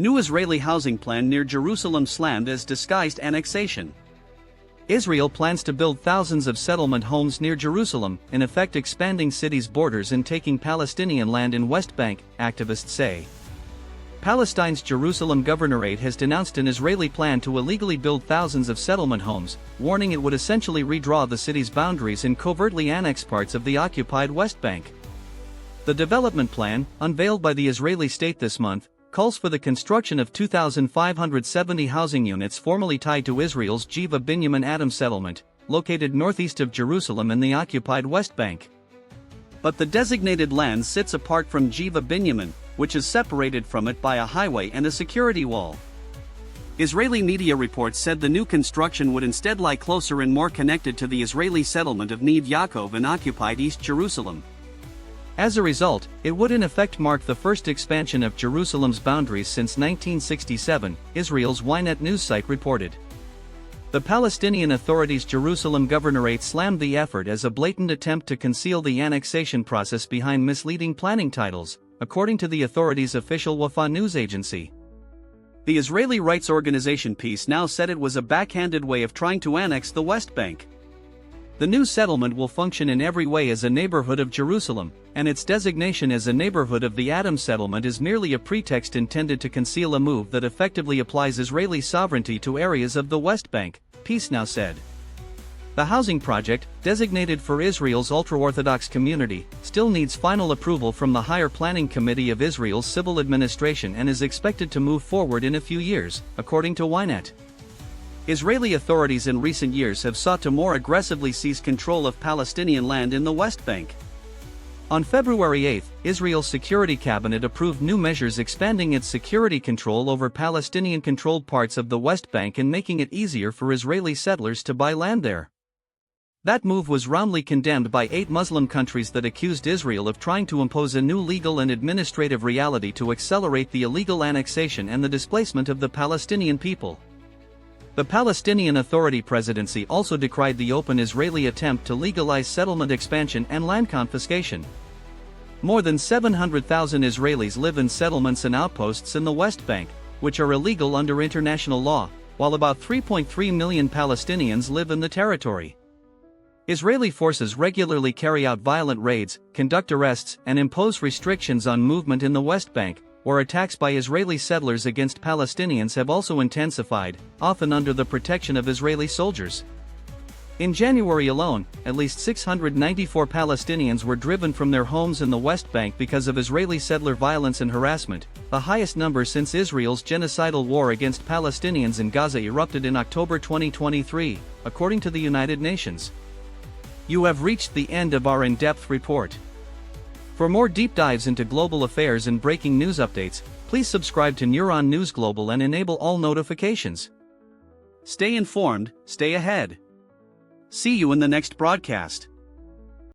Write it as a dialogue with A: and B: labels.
A: New Israeli housing plan near Jerusalem slammed as disguised annexation. Israel plans to build thousands of settlement homes near Jerusalem, in effect expanding city's borders and taking Palestinian land in West Bank, activists say. Palestinians Jerusalem governorate has denounced an Israeli plan to illegally build thousands of settlement homes, warning it would essentially redraw the city's boundaries and covertly annex parts of the occupied West Bank. The development plan, unveiled by the Israeli state this month, calls for the construction of 2,570 housing units formerly tied to Israel's Geva Binyamin settlement, located northeast of Jerusalem in the occupied West Bank. But the designated land sits apart from Geva Binyamin, which is separated from it by a highway and a security wall. Israeli media reports said the new construction would instead lie closer and more connected to the Israeli settlement of Neve Yaakov in occupied East Jerusalem. As a result, it would in effect mark the first expansion of Jerusalem's boundaries since 1967, Israel's Ynet news site reported. The Palestinian Authority's Jerusalem governorate slammed the effort as a blatant attempt to conceal the annexation process behind misleading planning titles, according to the authority's official Wafa news agency. The Israeli rights organization Peace Now said it was a backhanded way of trying to annex the West Bank. The new settlement will function in every way as a neighbourhood of Jerusalem, and its designation as a neighbourhood of the Adam settlement is merely a pretext intended to conceal a move that effectively applies Israeli sovereignty to areas of the West Bank, Peace Now said. The housing project, designated for Israel's ultra-Orthodox community, still needs final approval from the Higher Planning Committee of Israel's civil administration and is expected to move forward in a few years, according to Ynet. Israeli authorities in recent years have sought to more aggressively seize control of Palestinian land in the West Bank. On February 8, Israel's Security Cabinet approved new measures expanding its security control over Palestinian-controlled parts of the West Bank and making it easier for Israeli settlers to buy land there. That move was roundly condemned by 8 Muslim countries that accused Israel of trying to impose a new legal and administrative reality to accelerate the illegal annexation and the displacement of the Palestinian people. The Palestinian Authority presidency also decried the open Israeli attempt to legalize settlement expansion and land confiscation. More than 700,000 Israelis live in settlements and outposts in the West Bank, which are illegal under international law, while about 3.3 million Palestinians live in the territory. Israeli forces regularly carry out violent raids, conduct arrests, and impose restrictions on movement in the West Bank, where attacks by Israeli settlers against Palestinians have also intensified, often under the protection of Israeli soldiers. In January alone, at least 694 Palestinians were driven from their homes in the West Bank because of Israeli settler violence and harassment, the highest number since Israel's genocidal war against Palestinians in Gaza erupted in October 2023, according to the United Nations. You have reached the end of our in-depth report. For more deep dives into global affairs and breaking news updates, please subscribe to Neuron News Global and enable all notifications. Stay informed, stay ahead. See you in the next broadcast.